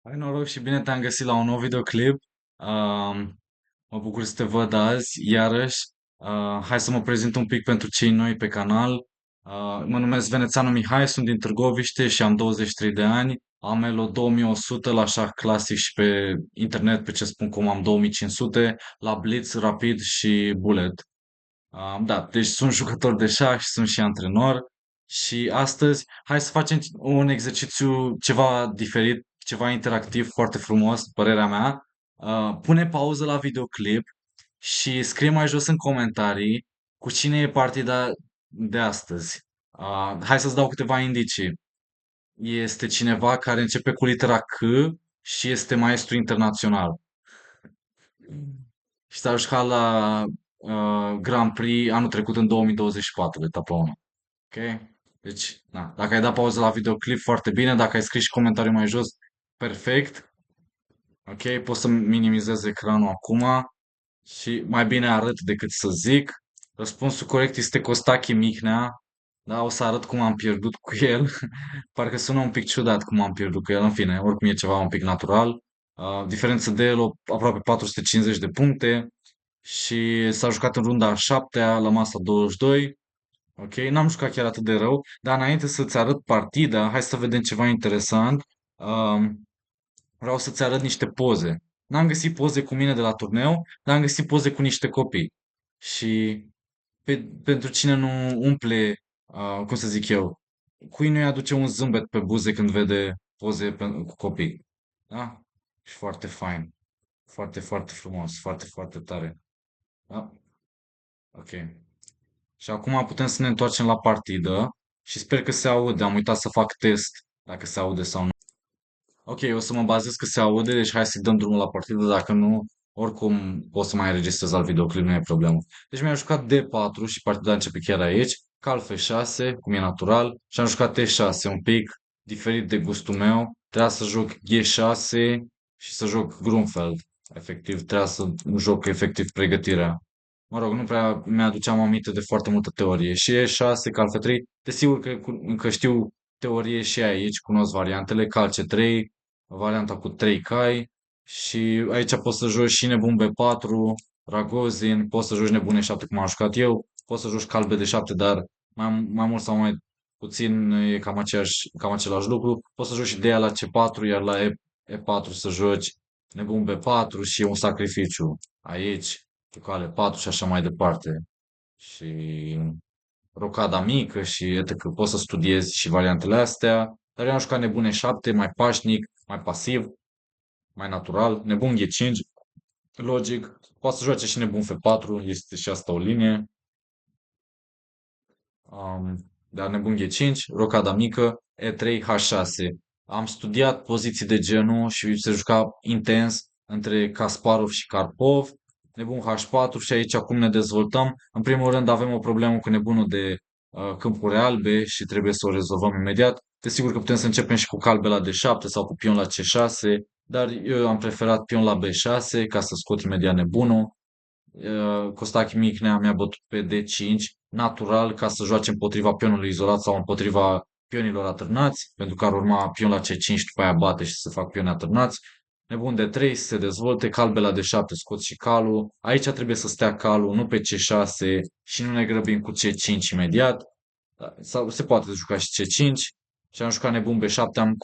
Hai noroc și bine te-am găsit la un nou videoclip. Mă bucur să te văd azi, iarăși. Hai să mă prezint un pic pentru cei noi pe canal. Mă numesc Venețanu Mihai, sunt din Târgoviște și am 23 de ani. Am Elo 2100 la șah clasic și pe internet pe chess.com am 2500, la Blitz, Rapid și Bullet. Da, deci sunt jucător de șah și sunt și antrenor. Și astăzi, hai să facem un exercițiu ceva diferit, ceva interactiv, foarte frumos, părerea mea. Pune pauză la videoclip și scrie mai jos în comentarii cu cine e partida de astăzi. Hai să-ți dau câteva indicii. Este cineva care începe cu litera C și este maestru internațional. Și s-a jucat la Grand Prix anul trecut în 2024, etapa 1. Ok? Deci, da, dacă ai dat pauză la videoclip, foarte bine. Dacă ai scris și comentariu mai jos, perfect. Ok? Pot să minimizez ecranul acum și mai bine arăt decât să zic. Răspunsul corect este Costache Mihnea. Da, o să arăt cum am pierdut cu el. Parcă sună un pic ciudat cum am pierdut cu el. În fine, oricum e ceva un pic natural. Diferență de el, aproape 450 de puncte. Și s-a jucat în runda a șaptea, la masa 22. Ok, n-am jucat chiar atât de rău, dar înainte să-ți arăt partida, hai să vedem ceva interesant. Um, Vreau să-ți arăt niște poze. N-am găsit poze cu mine de la turneu, dar am găsit poze cu niște copii. Și pentru cine nu umple, cum să zic eu, cui nu-i aduce un zâmbet pe buze când vede poze cu copii. Da? Și foarte fain. Foarte, foarte frumos. Foarte, foarte tare. Da? Ok. Și acum putem să ne întoarcem la partidă și sper că se aude. Am uitat să fac test dacă se aude sau nu. Ok, o să mă bazez că se aude, deci hai să dăm drumul la partidă. Dacă nu, oricum o să mai înregistrez alt videoclip, nu e problemă. Deci mi-am jucat D4 și partida începe chiar aici. Cal F6, cum e natural. Și am jucat T6, un pic diferit de gustul meu. Trebuia să joc G6 și să joc Grunfeld. Efectiv, trebuia să joc efectiv pregătirea. Mă rog, nu prea mi-aduceam aminte de foarte multă teorie. Și E6, cal F3, desigur că știu teorie și aici, cunosc variantele, cal C3, varianta cu 3 cai și aici poți să joci și nebun B4, Ragozin, poți să joci nebun E7 cum am jucat eu, poți să joci cal BD7, dar mai mult sau mai puțin e cam același lucru. Poți să joci și de la C4, iar la E4 să joci nebun B4 și e un sacrificiu aici cu cale 4 și așa mai departe. Și rocada mică și etc. Poți să studiezi și variantele astea. Dar eu am jucat nebune 7, mai pașnic, mai pasiv, mai natural. Nebun G5, logic. Poate să joace și nebun F4, este și asta o linie. Dar nebun G5, rocada mică, E3, H6. Am studiat poziții de genul și se juca intens între Kasparov și Karpov. Nebun H4 și aici acum ne dezvoltăm. În primul rând avem o problemă cu nebunul de câmpuri albe și trebuie să o rezolvăm imediat. Desigur că putem să începem și cu calbe la D7 sau cu pion la C6, dar eu am preferat pion la B6 ca să scot imediat nebunul. Costache Mihnea mi-a bătut pe D5, natural, ca să joace împotriva pionului izolat sau împotriva pionilor atârnați, pentru că ar urma pion la C5, după aia bate și să fac pioni atârnați. Nebun de 3 să se dezvolte, calbe la D7, scot și calul. Aici trebuie să stea calul, nu pe C6 și nu ne grăbim cu C5 imediat. Sau se poate juca și C5. Și am jucat nebun B7, am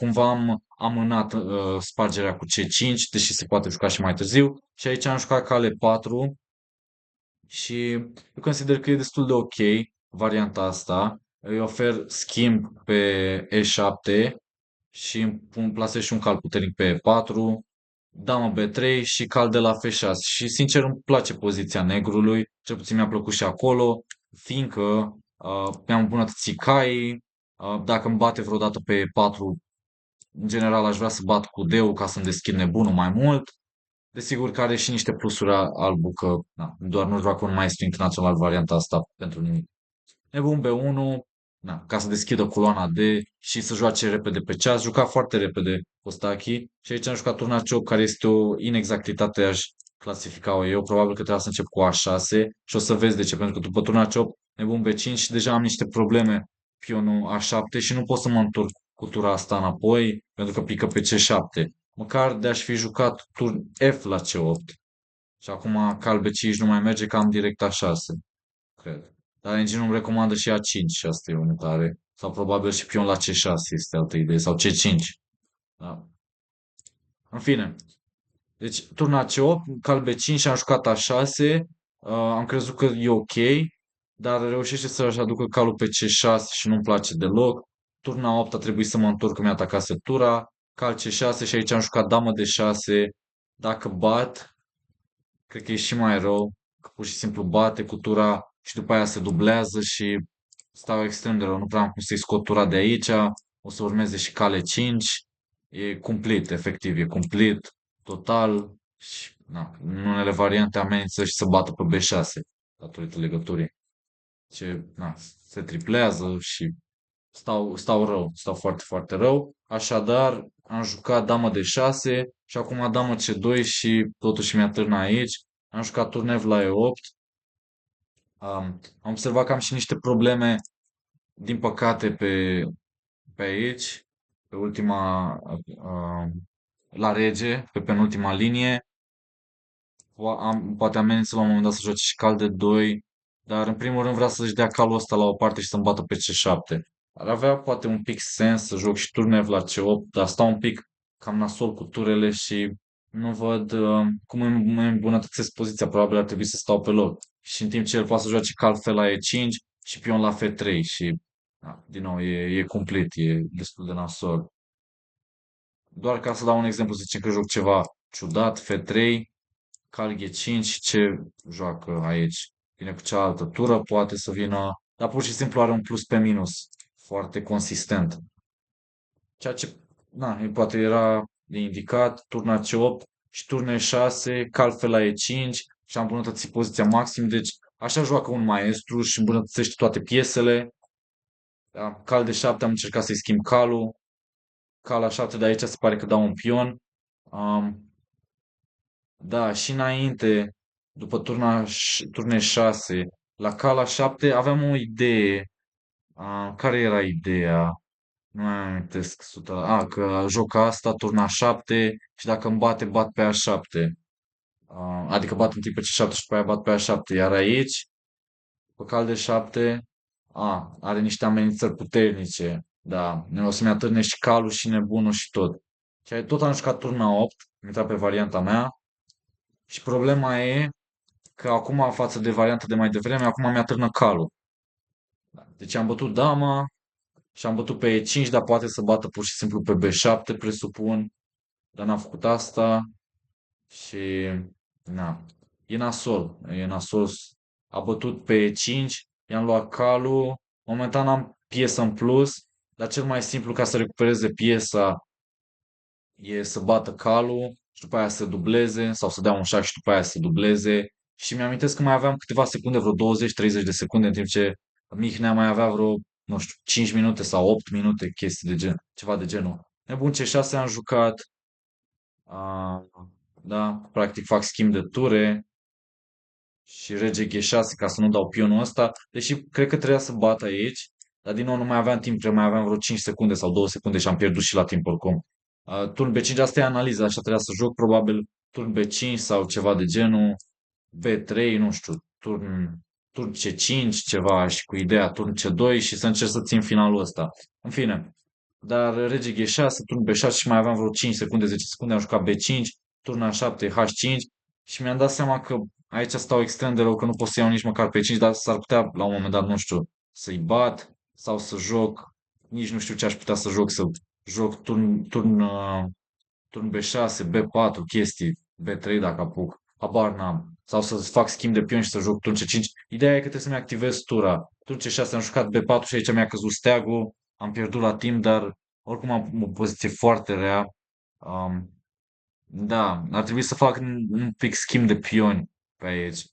amânat spargerea cu C5, deși se poate juca și mai târziu. Și aici am jucat cale 4, și eu consider că e destul de ok varianta asta. Îi ofer schimb pe E7 și îmi plasez și un cal puternic pe E4, damă B3 și cal de la F6. Și sincer îmi place poziția negrului, cel puțin mi-a plăcut și acolo, fiindcă mi-am îmbunătățit caii. Dacă îmi bate vreodată pe E4, în general aș vrea să bat cu deu ca să-mi deschid nebunul mai mult. Desigur că are și niște plusuri albul că na, doar nu joacă un maestru internațional varianta asta pentru nimic. Nebun B1, na, ca să deschidă coloana D și să joace repede pe ceas. Juca foarte repede Costachi și aici am jucat turna C8 care este o inexactitate, aș clasifica-o eu. Probabil că trebuie să încep cu A6 și o să vezi de ce, pentru că după turna C8 nebun B5 și deja am niște probleme pionul A7 și nu pot să mă întorc cu tura asta înapoi pentru că pică pe C7. măcar de-aș fi jucat turn F la C8. Și acum cal B5 nu mai merge, cam direct A6, cred. Dar engine îmi recomandă și A5 și asta e o mutare. Sau probabil și pion la C6 este altă idee, sau C5. Da. În fine, deci turna C8, cal B5 și am jucat A6. Am crezut că e ok, dar reușește să-și aducă calul pe C6 și nu-mi place deloc. Turna 8 a trebuit să mă întorc că mi-a atacat tura. Cal C6 și aici am jucat damă D6. Dacă bat, cred că e și mai rău, că pur și simplu bate cu tura și după aia se dublează și stau extrem de rău. Nu prea am cum să-i scot tura de aici. O să urmeze și cale 5. E cumplit, efectiv, e cumplit, total. Și, na, în unele variante amenință și să bată pe B6 datorită legăturii. Ce, na, se triplează și stau rău, stau foarte, foarte rău. Așadar, am jucat damă de 6 și acum damă C2 și totuși mi-a târnat aici. Am jucat turnev la E8. Am observat că am și niște probleme, din păcate, pe aici, pe ultima, la rege, pe penultima linie. Poate amenință la un moment dat să joace și cal de 2, dar în primul rând vrea să-și dea calul ăsta la o parte și să-mi bată pe C7. Ar avea poate un pic sens să joc și turnev la C8, dar stau un pic cam nasol cu turele și nu văd cum îmi îmbunătățesc poziția. Probabil ar trebui să stau pe loc. Și în timp ce el poate să joace cal fel la E5 și pion la F3 și din nou e cumplit, e destul de nasol. Doar ca să dau un exemplu, să zicem că joc ceva ciudat, F3, cal G5, ce joacă aici? Vine cu cealaltă tură, poate să vină, dar pur și simplu are un plus pe minus foarte consistent. Ceea ce, na, poate era de indicat, turna C8 și turne 6, cal fel la E5 și am îmbunătățit poziția maxim, deci așa joacă un maestru și îmbunătățește toate piesele. Da? Cal de 7 am încercat să-i schimb calul, cal la 7 de aici se pare că dau un pion. Um, Da, și înainte, după turne 6, la cala 7 aveam o idee. Care era ideea? Nu mai amintesc 100. Că joc asta, turna 7 și dacă îmi bate, bat pe A7. Adică bat întâi pe C7 și după aia bat pe A7. Iar aici, pe cal de 7, are niște amenințări puternice. Da, o să-mi atârne și calul și nebunul și tot. Și tot am jucat turna 8, am intrat pe varianta mea. Și problema e că acum, față de varianta de mai devreme, acum mi-a târnă calul. Deci am bătut dama și am bătut pe E5, dar poate să bată pur și simplu pe B7, presupun. Dar n-a făcut asta și na, e nasol. A bătut pe E5, i-am luat calul, momentan am piesă în plus, dar cel mai simplu ca să recupereze piesa e să bată calul și după aia să dubleze sau să dea un șah și după aia să dubleze. Și mi-amintesc că mai aveam câteva secunde, vreo 20-30 de secunde, în timp ce Mihnea mai avea vreo, nu știu, 5 minute sau 8 minute, chestii de gen, ceva de genul. Nebun, C6 am jucat, a, da, practic fac schimb de ture și rege G6 ca să nu dau pionul ăsta, deși cred că trebuia să bat aici, dar din nou nu mai aveam timp, mai aveam vreo 5 secunde sau 2 secunde și am pierdut și la timp oricum. Turn B5, asta e analiza, așa trebuia să joc, probabil turn B5 sau ceva de genul, B3, nu știu, turn C5, ceva și cu ideea turn C2 și să încerc să țin finalul ăsta. În fine, dar rege G6, turn B6 și mai aveam vreo 5 secunde, 10 secunde, am jucat B5, turn A7, H5 și mi-am dat seama că aici stau extrem de rău, că nu pot să iau nici măcar pe 5, dar s-ar putea la un moment dat, nu știu, să-i bat sau să joc, nici nu știu ce aș putea să joc, să joc turn B6, B4, chestii, B3 dacă apuc, habar n-am. Sau să fac schimb de pion și să joc turn C5. Ideea e că trebuie să-mi activez tura. Turn C6 am jucat B4 și aici mi-a căzut steagul, am pierdut la timp, dar oricum am o poziție foarte rea. Um, da, ar trebui să fac un pic schimb de pioni pe aici.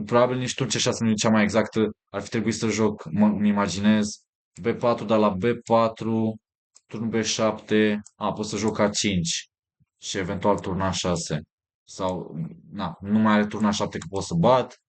Probabil nici turn C6 nu e cea mai exactă. Ar fi trebuit să joc, îmi imaginez, B4, dar la B4, turn B7, pot să joc A5 și eventual turn A6. Sau, na, nu mai are turn A7 că pot să bat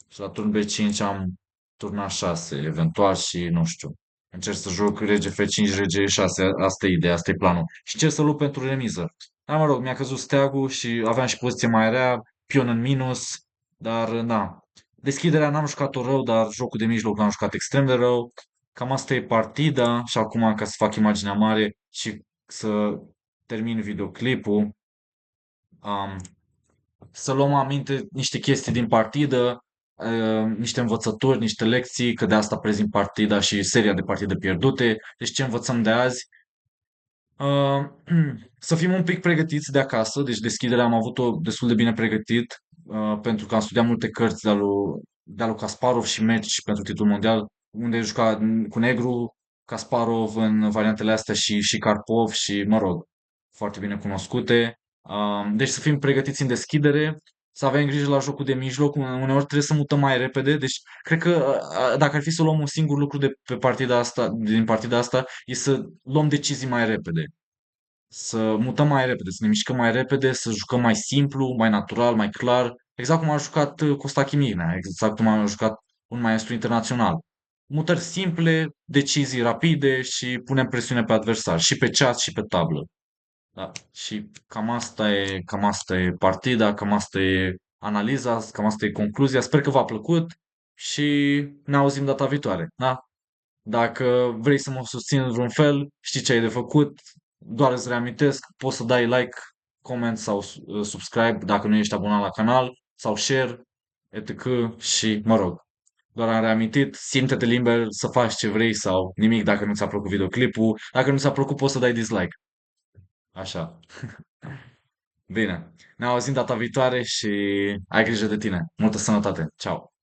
și la turn B5 am turn A6, eventual și nu știu. Încerc să joc rege F5, rege E6, asta e ideea, asta e planul. Și încerc să lupt pentru remiză. Dar mă rog, mi-a căzut steagul și aveam și poziție mai rea, pion în minus, dar da. Deschiderea n-am jucat-o rău, dar jocul de mijloc l-am jucat extrem de rău. Cam asta e partida și acum ca să fac imaginea mare și să termin videoclipul, um, să luăm aminte niște chestii din partidă, niște învățături, niște lecții, că de asta prezint partida și seria de partide pierdute. Deci ce învățăm de azi? Uh, să fim un pic pregătiți de acasă, deci deschiderea am avut-o destul de bine pregătit, pentru că am studiat multe cărți de-a lui Kasparov și meci pentru titlul mondial, unde juca cu negru, Kasparov în variantele astea și Karpov și, mă rog, foarte bine cunoscute. Deci să fim pregătiți în deschidere, să avem grijă la jocul de mijloc, uneori trebuie să mutăm mai repede, deci cred că dacă ar fi să luăm un singur lucru de pe partida asta, din partida asta, e să luăm decizii mai repede, să mutăm mai repede, să ne mișcăm mai repede, să jucăm mai simplu, mai natural, mai clar, exact cum a jucat Costa Mihnea, exact cum a jucat un maestru internațional. Mutări simple, decizii rapide și punem presiune pe adversar, și pe chat și pe tablă. Da. Și cam asta e partida, cam asta e analiza, cam asta e concluzia. Sper că v-a plăcut și ne auzim data viitoare. Da? Dacă vrei să mă susții în vreun fel, știi ce ai de făcut. Doar îți reamintesc, poți să dai like, comment sau subscribe dacă nu ești abonat la canal, sau share, etc. Și, mă rog, doar am reamintit, simte-te liber să faci ce vrei sau nimic dacă nu ți-a plăcut videoclipul. Dacă nu ți-a plăcut, poți să dai dislike. Așa. Bine. Ne auzim data viitoare și ai grijă de tine. Multă sănătate. Ciao.